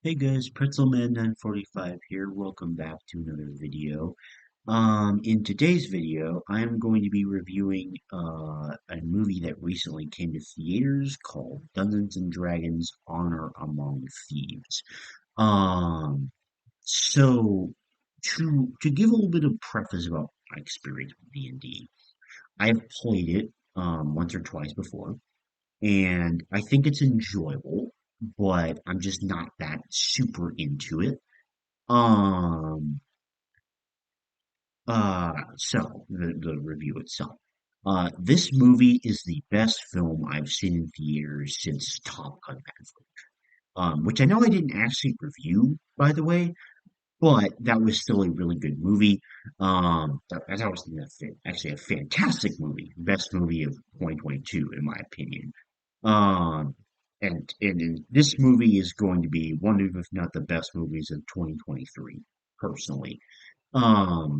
Hey guys, Pretzelman945 here. Welcome back to another video. In today's video, I'm going to be reviewing a movie that recently came to theaters called Dungeons and Dragons: Honor Among Thieves. Um, so to give a little bit of preface about my experience with D&D, I've played it once or twice before and I think it's enjoyable, but I'm just not that super into it. Um, so the review itself. This movie is the best film I've seen in theaters since Top Gun Maverick. Which I know I didn't actually review, by the way, but that was still a really good movie. That was actually a fantastic movie, best movie of 2022 in my opinion. Um, and this movie is going to be one of, if not the best movies of 2023, personally.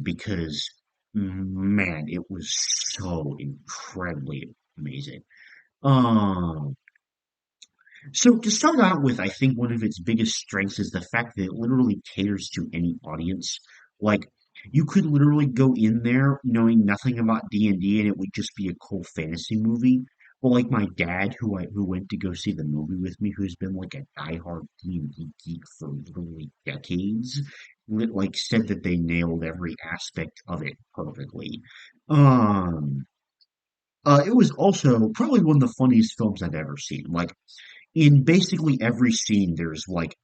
Because man, it was so incredibly amazing. Um, so to start out with, I think one of its biggest strengths is the fact that it literally caters to any audience. Like you could literally go in there knowing nothing about D&D and it would just be a cool fantasy movie. But like my dad, who went to go see the movie with me, who's been like a diehard D&D geek for literally decades, like said that they nailed every aspect of it perfectly. Um, it was also probably one of the funniest films I've ever seen. Like in basically every scene there's like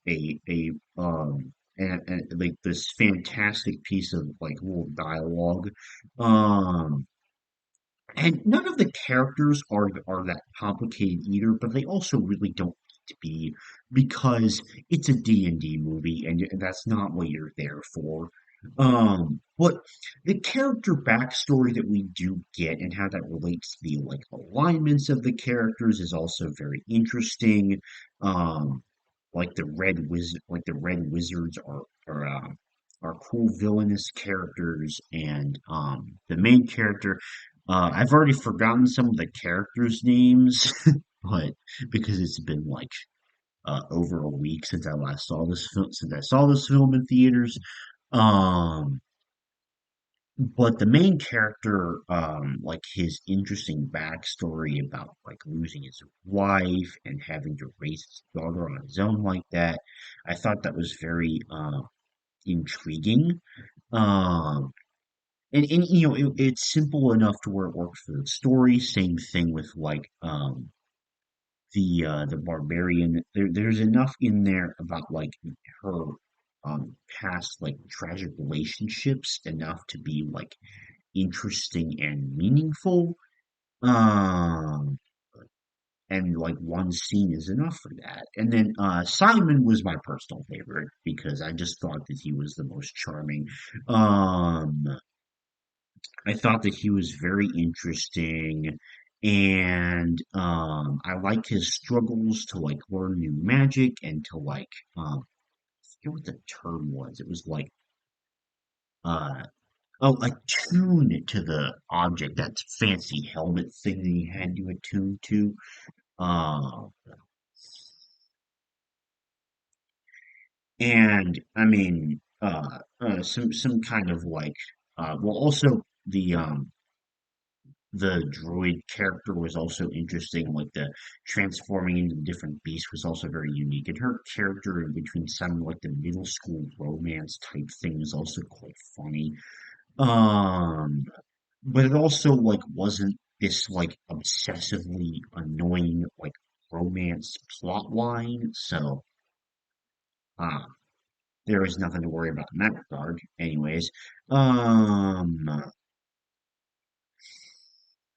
like this fantastic piece of like little dialogue, um and none of the characters are that complicated either, but they also really don't need to be, because it's a D&D movie and that's not what you're there for. But the character backstory that we do get and how that relates to the like alignments of the characters is also very interesting. Um, like the Red Wizards are cool villainous characters, and the main character, I've already forgotten some of the characters' names, but because it's been like over a week since I saw this film in theaters. Um, but the main character, like his interesting backstory about like losing his wife and having to raise his daughter on his own like that, I thought that was very intriguing. Um, and you know, it's simple enough to where it works for the story. Same thing with like the barbarian. There's enough in there about like her past like tragic relationships enough to be like interesting and meaningful. Um, and like one scene is enough for that. And then Simon was my personal favorite because I just thought that he was the most charming. Um, I thought that he was very interesting, and I liked his struggles to like learn new magic and to like I forget what the term was. It was like uh attune to the object, that fancy helmet thing that he had to attune to. Uh, and I mean, some kind of like, well, also the droid character was also interesting. Like the transforming into different beasts was also very unique, and her character in between some like the middle school romance type thing was also quite funny. Um, but it also like wasn't this like obsessively annoying like romance plot line. So uh there is nothing to worry about in that regard. Anyways, um,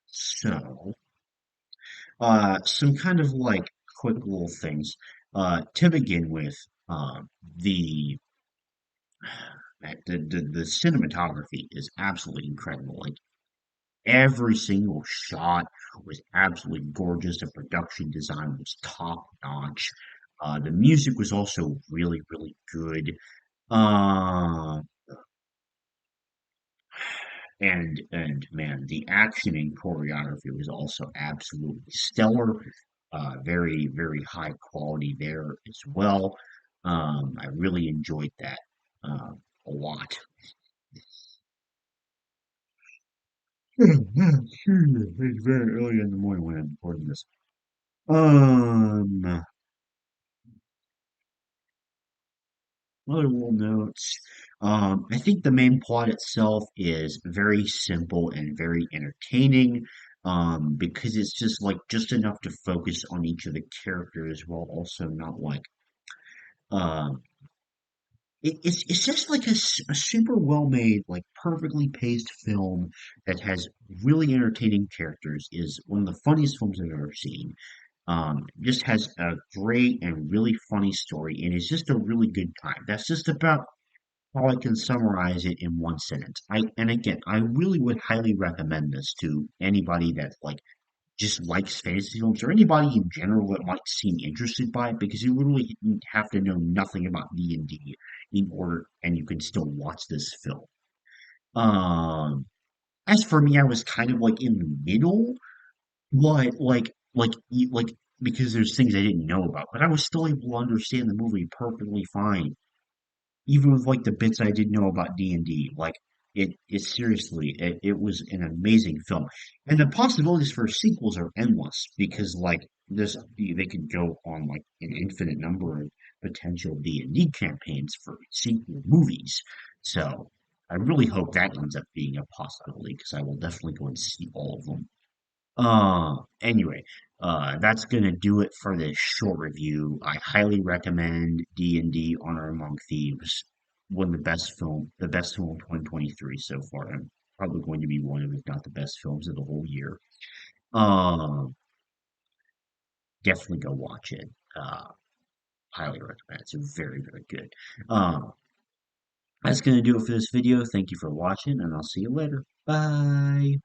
so some kind of like quick little things. To begin with, the the cinematography is absolutely incredible. Like every single shot was absolutely gorgeous. The production design was top notch. The music was also really, really good. Uh, and man, the action and choreography was also absolutely stellar. Very, very high quality there as well. I really enjoyed that a lot. It's very early in the morning when I'm recording this. Um, Other little notes. I think the main plot itself is very simple and very entertaining. Because it's just like just enough to focus on each of the characters while also not like um it's just like a super well made, like perfectly paced film that has really entertaining characters. Is one of the funniest films I've ever seen. Just has a great and really funny story, and it's just a really good time. That's just about how I can summarize it in one sentence. And again, I really would highly recommend this to anybody that like just likes fantasy films or anybody in general that might seem interested by it because you literally have to know nothing about D&D in order and you can still watch this film. Um, as for me, I was kind of like in the middle, but like because there's things I didn't know about, but I was still able to understand the movie perfectly fine even with like the bits I didn't know about D&D, like it was an amazing film. And the possibilities for sequels are endless because like this they could go on like an infinite number of potential D&D campaigns for sequel movies. So I really hope that ends up being a possibility because I will definitely go and see all of them. Anyway, that's gonna do it for this short review. I highly recommend D&D Honor Among Thieves. One of the best film of 2023 so far. And probably going to be one of, if not the best films of the whole year. Um, Definitely go watch it. Highly recommend. It's very, very good. Um, that's gonna do it for this video. Thank you for watching, and I'll see you later. Bye.